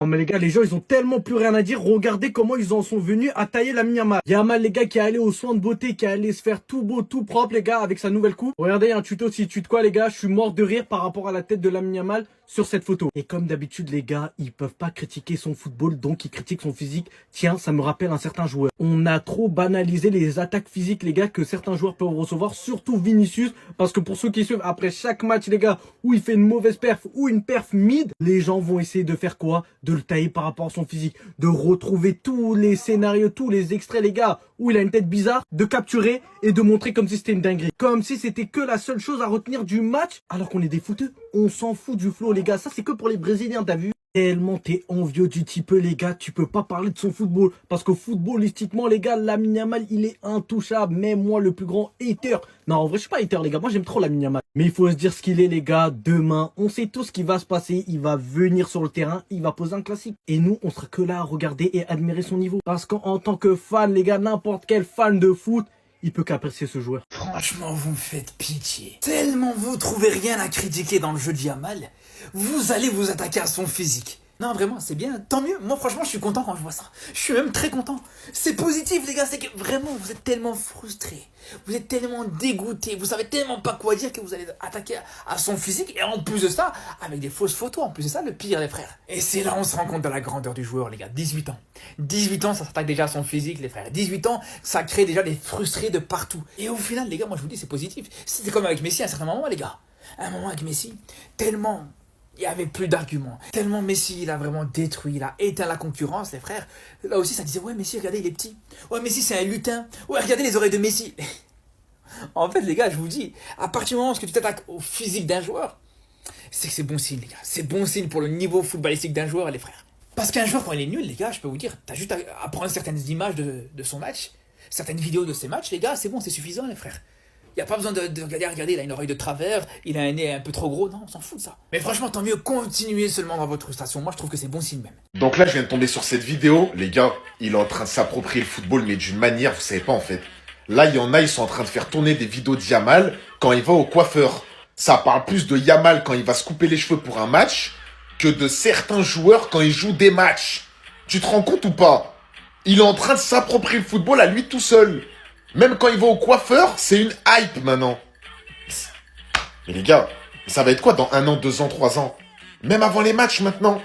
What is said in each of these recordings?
Non mais les gars, les gens ils ont tellement plus rien à dire. Regardez comment ils en sont venus à tailler Lamine Yamal. Yamal les gars qui est allé aux soins de beauté, qui est allé se faire tout beau, tout propre les gars avec sa nouvelle coupe. Regardez, il y a un tuto si tu de quoi les gars. Je suis mort de rire par rapport à la tête de Lamine Yamal sur cette photo. Et comme d'habitude les gars, ils peuvent pas critiquer son football, donc ils critiquent son physique. Tiens, ça me rappelle un certain joueur. On a trop banalisé les attaques physiques les gars que certains joueurs peuvent recevoir, surtout Vinicius, parce que pour ceux qui suivent après chaque match les gars où il fait une mauvaise perf ou une perf mid, les gens vont essayer de faire quoi? De le tailler par rapport à son physique, de retrouver tous les scénarios, tous les extraits les gars où il a une tête bizarre, de capturer et de montrer comme si c'était une dinguerie, comme si c'était que la seule chose à retenir du match, alors qu'on est des footeux. On s'en fout du flow les gars, ça c'est que pour les Brésiliens, t'as vu? Tellement t'es envieux du type les gars, tu peux pas parler de son football, parce que footballistiquement les gars, Lamine Yamal il est intouchable, même moi le plus grand hater. Non en vrai je suis pas hater les gars, moi j'aime trop Lamine Yamal. Mais il faut se dire ce qu'il est les gars, demain on sait tout ce qui va se passer, il va venir sur le terrain, il va poser un classique. Et nous on sera que là à regarder et admirer son niveau. Parce qu'en tant que fan les gars, n'importe quel fan de foot, il peut qu'apprécier ce joueur. Franchement, vous me faites pitié. Tellement vous trouvez rien à critiquer dans le jeu de Yamal, vous allez vous attaquer à son physique. Non, vraiment, c'est bien, tant mieux. Moi, franchement, je suis content quand je vois ça. Je suis même très content. C'est positif, les gars, c'est que vraiment, vous êtes tellement frustrés. Vous êtes tellement dégoûtés. Vous savez tellement pas quoi dire que vous allez attaquer à son physique. Et en plus de ça, avec des fausses photos. En plus de ça, le pire, les frères. Et c'est là où on se rend compte de la grandeur du joueur, les gars. 18 ans. 18 ans, ça s'attaque déjà à son physique, les frères. 18 ans, ça crée déjà des frustrés de partout. Et au final, les gars, moi, je vous dis, c'est positif. C'était comme avec Messi à un certain moment, les gars. À un moment avec Messi, tellement... il n'y avait plus d'arguments. Tellement Messi, il a vraiment détruit, il a éteint la concurrence, les frères. Là aussi, ça disait, ouais, Messi, regardez, il est petit. Ouais, Messi, c'est un lutin. Ouais, regardez les oreilles de Messi. En fait, les gars, je vous dis, à partir du moment où tu t'attaques au physique d'un joueur, c'est que c'est bon signe, les gars. C'est bon signe pour le niveau footballistique d'un joueur, les frères. Parce qu'un joueur, quand il est nul, les gars, je peux vous dire, t'as juste à prendre certaines images de son match, certaines vidéos de ses matchs, les gars, c'est bon, c'est suffisant, les frères. Il n'y a pas besoin de regarder, il a une oreille de travers, il a un nez un peu trop gros, non, on s'en fout de ça. Mais franchement, tant mieux, continuez seulement dans votre frustration, moi je trouve que c'est bon signe même. Donc là, je viens de tomber sur cette vidéo. Les gars, il est en train de s'approprier le football, mais d'une manière, vous savez pas en fait. Là, il y en a, ils sont en train de faire tourner des vidéos de Yamal quand il va au coiffeur. Ça parle plus de Yamal quand il va se couper les cheveux pour un match que de certains joueurs quand ils jouent des matchs. Tu te rends compte ou pas? Il est en train de s'approprier le football à lui tout seul. Même quand il va au coiffeur, c'est une hype maintenant. Mais les gars, ça va être quoi dans 1 an, 2 ans, 3 ans? Même avant les matchs maintenant.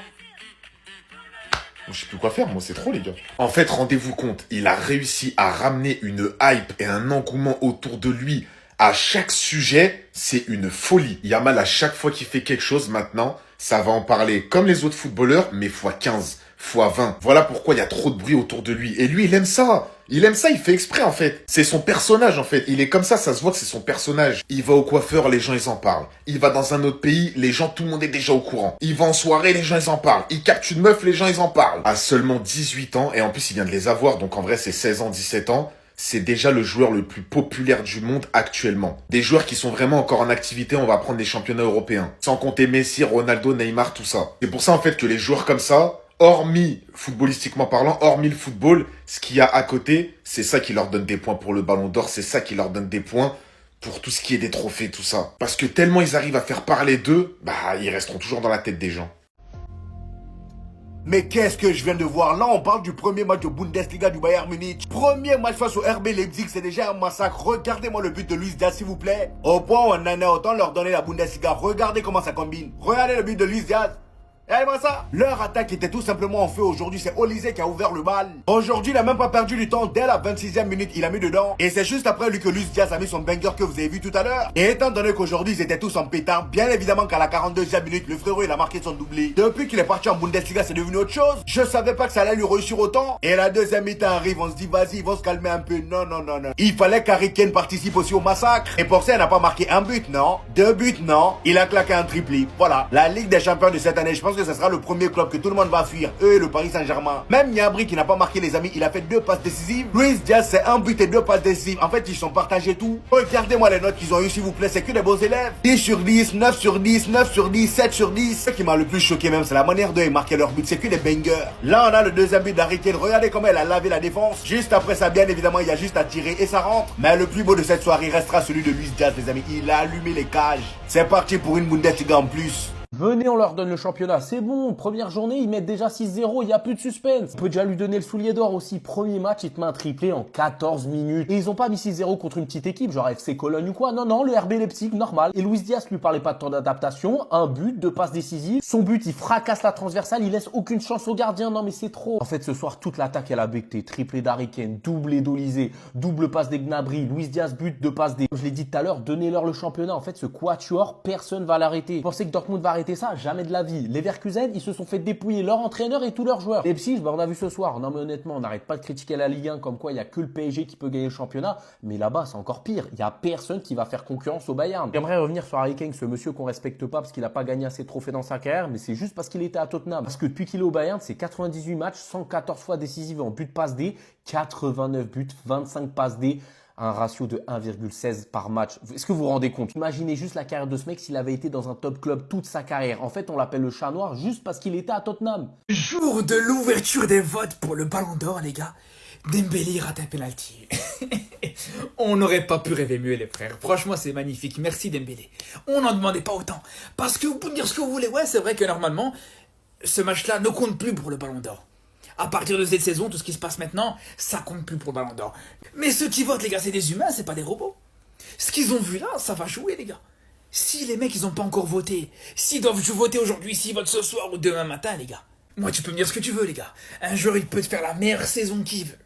Je sais plus quoi faire, moi c'est trop les gars. En fait, rendez-vous compte, il a réussi à ramener une hype et un engouement autour de lui à chaque sujet, c'est une folie. Yamal, à chaque fois qu'il fait quelque chose maintenant, ça va en parler comme les autres footballeurs, mais x15, x20. Voilà pourquoi il y a trop de bruit autour de lui. Et lui, il aime ça. Il aime ça, il fait exprès en fait. C'est son personnage en fait. Il est comme ça se voit que c'est son personnage. Il va au coiffeur, les gens ils en parlent. Il va dans un autre pays, les gens, tout le monde est déjà au courant. Il va en soirée, les gens ils en parlent. Il capte une meuf, les gens ils en parlent. À seulement 18 ans, et en plus il vient de les avoir, donc en vrai c'est 16 ans, 17 ans. C'est déjà le joueur le plus populaire du monde actuellement. Des joueurs qui sont vraiment encore en activité, on va prendre les championnats européens. Sans compter Messi, Ronaldo, Neymar, tout ça. C'est pour ça en fait que les joueurs comme ça, hormis, footballistiquement parlant, hormis le football, ce qu'il y a à côté, c'est ça qui leur donne des points pour le Ballon d'Or, c'est ça qui leur donne des points pour tout ce qui est des trophées, tout ça. Parce que tellement ils arrivent à faire parler d'eux, bah ils resteront toujours dans la tête des gens. Mais qu'est-ce que je viens de voir? Là, on parle du premier match de Bundesliga du Bayern Munich. Premier match face au RB Leipzig, c'est déjà un massacre. Regardez-moi le but de Luis Diaz, s'il vous plaît. Au point où on en a autant leur donner la Bundesliga. Regardez comment ça combine. Regardez le but de Luis Diaz. Regardez-moi ça. Leur attaque était tout simplement en feu aujourd'hui. C'est Olise qui a ouvert le bal. Aujourd'hui, il n'a même pas perdu du temps. Dès la 26e minute, il a mis dedans. Et c'est juste après lui que Luis Diaz a mis son banger que vous avez vu tout à l'heure. Et étant donné qu'aujourd'hui, ils étaient tous en pétard, bien évidemment qu'à la 42e minute, le frérot, il a marqué son doublé. Depuis qu'il est parti en Bundesliga, c'est devenu autre chose. Je savais pas que ça allait lui réussir autant. Et la deuxième mi-temps arrive, on se dit, vas-y, ils vont se calmer un peu. Non, non, non, non. Il fallait qu'Harry Kane participe aussi au massacre. Et pour ça, il n'a pas marqué un but, non. 2 buts, non. Il a claqué un triplé. Voilà. La Ligue des Champions de cette année, je pense que ce sera le premier club que tout le monde va fuir, eux et le Paris Saint-Germain. Même Gnabry qui n'a pas marqué les amis, il a fait 2 passes décisives. Luis Diaz c'est 1 but et 2 passes décisives. En fait ils sont partagés tout. Regardez-moi les notes qu'ils ont eu s'il vous plaît, c'est que des beaux élèves. 10 sur 10, 9 sur 10, 9 sur 10, 7 sur 10. Ce qui m'a le plus choqué même c'est la manière dont ils marquaient leur but, c'est que des bangers. Là on a le deuxième but d'Harry Kane, regardez comment elle a lavé la défense. Juste après ça bien évidemment il y a juste à tirer et ça rentre. Mais le plus beau de cette soirée restera celui de Luis Diaz les amis, il a allumé les cages. C'est parti pour une Bundesliga en plus. Venez, on leur donne le championnat. C'est bon, première journée, ils mettent déjà 6-0, il n'y a plus de suspense. On peut déjà lui donner le soulier d'or aussi. Premier match, il te met un triplé en 14 minutes. Et ils ont pas mis 6-0 contre une petite équipe, genre FC Cologne ou quoi. Non, non, le RB Leipzig, normal. Et Luis Diaz lui parlait pas de temps d'adaptation. Un but, 2 passes décisives. Son but, il fracasse la transversale, il laisse aucune chance au gardien. Non, mais c'est trop. En fait, ce soir, toute l'attaque, elle a becté. Triplé d'Harry Kane, doublé d'Olysée, double passe des Gnabry, Luis Diaz but, 2 passes des... Je l'ai dit tout à l'heure, donnez-leur le championnat. En fait, ce quatuor, personne va l'arrêter. Vous pensez que Dortmund va arrêter ça? Jamais de la vie. Leverkusen, ils se sont fait dépouiller leur entraîneur et tous leurs joueurs. Leipzig, on a vu ce soir. Non mais honnêtement, on n'arrête pas de critiquer la Ligue 1 comme quoi il n'y a que le PSG qui peut gagner le championnat. Mais là-bas, c'est encore pire. Il n'y a personne qui va faire concurrence au Bayern. J'aimerais revenir sur Harry Kane, ce monsieur qu'on respecte pas parce qu'il n'a pas gagné assez de trophées dans sa carrière, mais c'est juste parce qu'il était à Tottenham. Parce que depuis qu'il est au Bayern, c'est 98 matchs, 114 fois décisives en but passe D, 89 buts, 25 passes D. Un ratio de 1,16 par match. Est-ce que vous vous rendez compte? Imaginez juste la carrière de ce mec s'il avait été dans un top club toute sa carrière. En fait, on l'appelle le chat noir juste parce qu'il était à Tottenham. Jour de l'ouverture des votes pour le Ballon d'Or, les gars. Dembélé rate un penalty. On n'aurait pas pu rêver mieux, les frères. Franchement, c'est magnifique. Merci Dembélé. On n'en demandait pas autant. Parce que vous pouvez me dire ce que vous voulez. Ouais, c'est vrai que normalement, ce match-là ne compte plus pour le Ballon d'Or. À partir de cette saison, tout ce qui se passe maintenant, ça compte plus pour le Ballon d'Or. Mais ceux qui votent, les gars, c'est des humains, c'est pas des robots. Ce qu'ils ont vu là, ça va jouer, les gars. Si les mecs, ils ont pas encore voté, s'ils doivent voter aujourd'hui, s'ils votent ce soir ou demain matin, les gars. Moi, tu peux me dire ce que tu veux, les gars. Un joueur, il peut te faire la meilleure saison qu'il veut.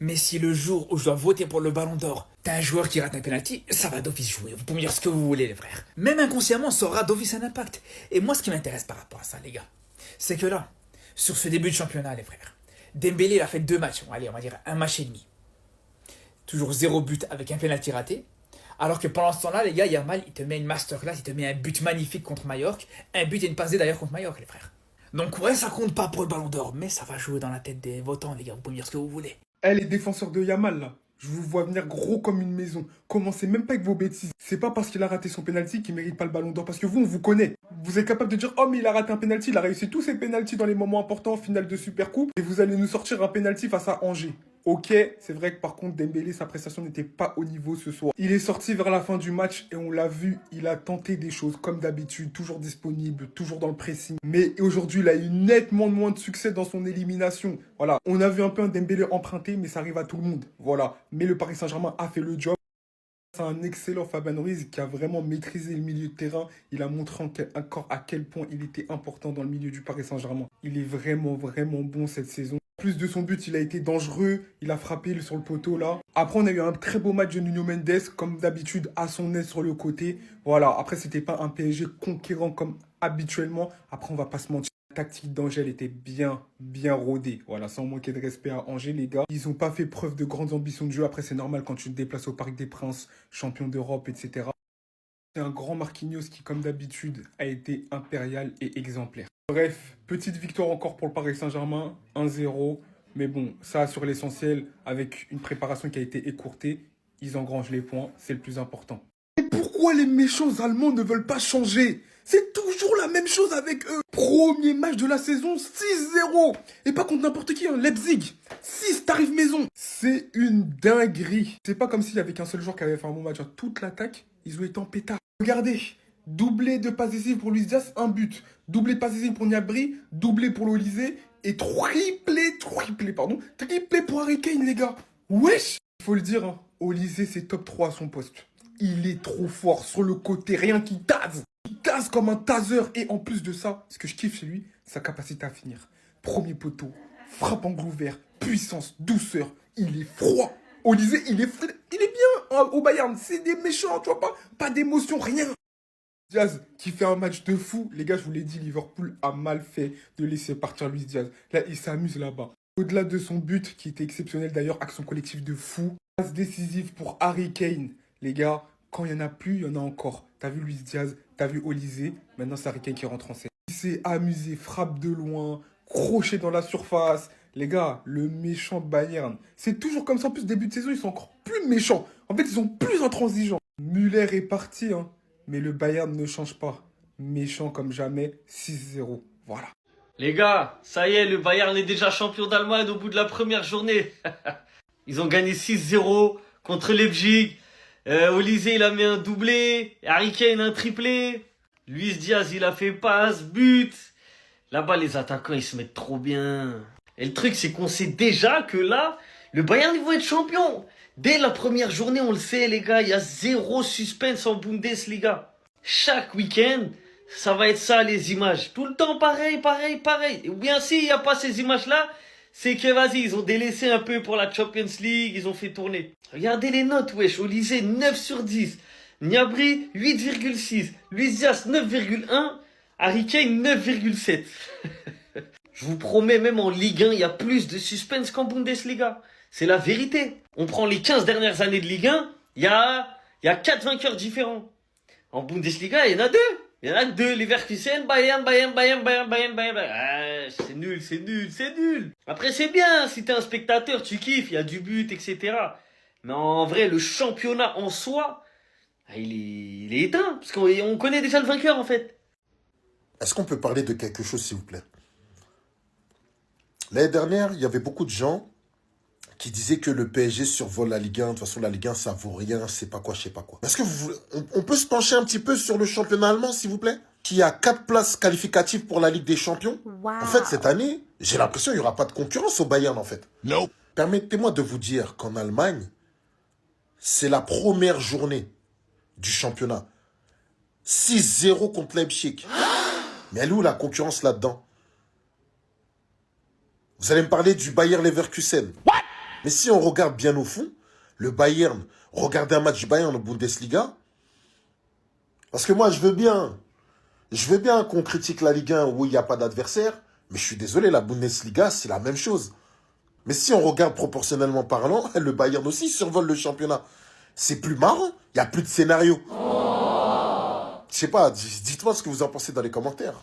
Mais si le jour où je dois voter pour le Ballon d'Or, t'as un joueur qui rate un penalty, ça va d'office jouer. Vous pouvez me dire ce que vous voulez, les frères. Même inconsciemment, ça aura d'office un impact. Et moi, ce qui m'intéresse par rapport à ça, les gars, c'est que là, sur ce début de championnat, les frères, Dembélé, il a fait 2 matchs. Bon, allez, on va dire 1 match et demi. Toujours 0 but avec un penalty raté. Alors que pendant ce temps-là, les gars, Yamal, il te met une masterclass, il te met un but magnifique contre Majorque. Un but et une passe D d'ailleurs contre Majorque, les frères. Donc ouais, ça compte pas pour le Ballon d'Or, mais ça va jouer dans la tête des votants, les gars. Vous pouvez me dire ce que vous voulez. Les défenseurs de Yamal, là, je vous vois venir gros comme une maison. Commencez même pas avec vos bêtises. C'est pas parce qu'il a raté son penalty qu'il mérite pas le Ballon d'Or. Parce que vous, on vous connaît. Vous êtes capable de dire, oh, mais il a raté un penalty. Il a réussi tous ses penaltys dans les moments importants en finale de Supercoupe. Et vous allez nous sortir un penalty face à Angers. Ok, c'est vrai que par contre, Dembélé, sa prestation n'était pas au niveau ce soir. Il est sorti vers la fin du match et on l'a vu, il a tenté des choses comme d'habitude, toujours disponible, toujours dans le pressing. Mais aujourd'hui, il a eu nettement moins de succès dans son élimination. Voilà, on a vu un peu un Dembélé emprunté, mais ça arrive à tout le monde. Voilà, mais le Paris Saint-Germain a fait le job. C'est un excellent Fabien Ruiz qui a vraiment maîtrisé le milieu de terrain. Il a montré encore à quel point il était important dans le milieu du Paris Saint-Germain. Il est vraiment, vraiment bon cette saison. Plus de son but, il a été dangereux, il a frappé sur le poteau là. Après, on a eu un très beau match de Nuno Mendes, comme d'habitude, à son aise sur le côté. Voilà, après, c'était pas un PSG conquérant comme habituellement. Après, on va pas se mentir, la tactique d'Angers était bien rodée. Voilà, sans manquer de respect à Angers, les gars. Ils ont pas fait preuve de grandes ambitions de jeu. Après, c'est normal quand tu te déplaces au Parc des Princes, champion d'Europe, etc. C'est un grand Marquinhos qui, comme d'habitude, a été impérial et exemplaire. Bref, petite victoire encore pour le Paris Saint-Germain, 1-0. Mais bon, ça assure l'essentiel avec une préparation qui a été écourtée. Ils engrangent les points, c'est le plus important. Et pourquoi les méchants Allemands ne veulent pas changer? C'est toujours la même chose avec eux. Premier match de la saison, 6-0. Et pas contre n'importe qui, hein, Leipzig. 6, t'arrives maison. C'est une dinguerie. C'est pas comme s'il y avait qu'un seul joueur qui avait fait un bon match. Toute l'attaque, ils ont été en pétard. Regardez, doublé de passes décisives pour Luis Diaz, un but. Doublé de passes décisives pour Gnabry, doublé pour l'Olysée et triplé pour Harry Kane, les gars. Wesh! Il faut le dire, hein, Olysée, c'est top 3 à son poste. Il est trop fort sur le côté, rien qui tase. Il tase comme un taser. Et en plus de ça, ce que je kiffe chez lui, sa capacité à finir. Premier poteau, frappe angle ouvert, puissance, douceur. Il est froid. Olysée, il est bien au Bayern. C'est des méchants, tu vois pas? Pas d'émotion, rien. Diaz qui fait un match de fou. Les gars, je vous l'ai dit, Liverpool a mal fait de laisser partir Luis Diaz. Là, il s'amuse là-bas. Au-delà de son but, qui était exceptionnel d'ailleurs, action collective de fou. Passe décisive pour Harry Kane. Les gars, quand il n'y en a plus, il y en a encore. T'as vu Luis Diaz, t'as vu Olysée. Maintenant, c'est Harry Kane qui rentre en scène. Il s'est amusé, frappe de loin, crochet dans la surface. Les gars, le méchant Bayern, c'est toujours comme ça. En plus, début de saison, ils sont encore plus méchants. En fait, ils sont plus intransigeants. Müller est parti, hein. Mais le Bayern ne change pas. Méchant comme jamais, 6-0. Voilà. Les gars, ça y est, le Bayern est déjà champion d'Allemagne au bout de la première journée. Ils ont gagné 6-0 contre Leipzig. Olysée, il a mis un doublé. Harry Kane, un triplé. Luis Diaz, il a fait passe, but. Là-bas, les attaquants, ils se mettent trop bien. Et le truc, c'est qu'on sait déjà que là, le Bayern, ils vont être champions. Dès la première journée, on le sait, les gars, il y a zéro suspense en Bundesliga. Chaque week-end, ça va être ça, les images. Tout le temps, pareil. Ou bien, s'il n'y a pas ces images-là, c'est que, vas-y, ils ont délaissé un peu pour la Champions League, ils ont fait tourner. Regardez les notes, wesh. Olysée, 9 sur 10. Gnabry, 8,6. Luis Diaz, 9,1. Harry Kane, 9,7. Je vous promets, même en Ligue 1, il y a plus de suspense qu'en Bundesliga. C'est la vérité. On prend les 15 dernières années de Ligue 1, il y a 4 vainqueurs différents. En Bundesliga, il y en a 2. Il y en a que 2. Leverkusen, Bayern. Ah, c'est nul. Après, c'est bien. Si t'es un spectateur, tu kiffes, il y a du but, etc. Mais en vrai, le championnat en soi, il est éteint. Parce qu'on connaît déjà le vainqueur, en fait. Est-ce qu'on peut parler de quelque chose, s'il vous plaît? L'année dernière, il y avait beaucoup de gens qui disaient que le PSG survole la Ligue 1. De toute façon, la Ligue 1, ça vaut rien, c'est pas quoi, je sais pas quoi. Est-ce que on peut se pencher un petit peu sur le championnat allemand, s'il vous plaît? Qui a 4 places qualificatives pour la Ligue des Champions. Wow. En fait, cette année, j'ai l'impression qu'il n'y aura pas de concurrence au Bayern, en fait. Non. Permettez-moi de vous dire qu'en Allemagne, c'est la première journée du championnat. 6-0 contre Leipzig. Mais elle est où la concurrence là-dedans? Vous allez me parler du Bayer Leverkusen. What? Mais si on regarde bien au fond, le Bayern, regardez un match du Bayern en Bundesliga. Parce que moi, je veux bien qu'on critique la Ligue 1 où il n'y a pas d'adversaire. Mais je suis désolé, la Bundesliga, c'est la même chose. Mais si on regarde proportionnellement parlant, le Bayern aussi survole le championnat. C'est plus marrant, il n'y a plus de scénario. Je sais pas, dites-moi ce que vous en pensez dans les commentaires.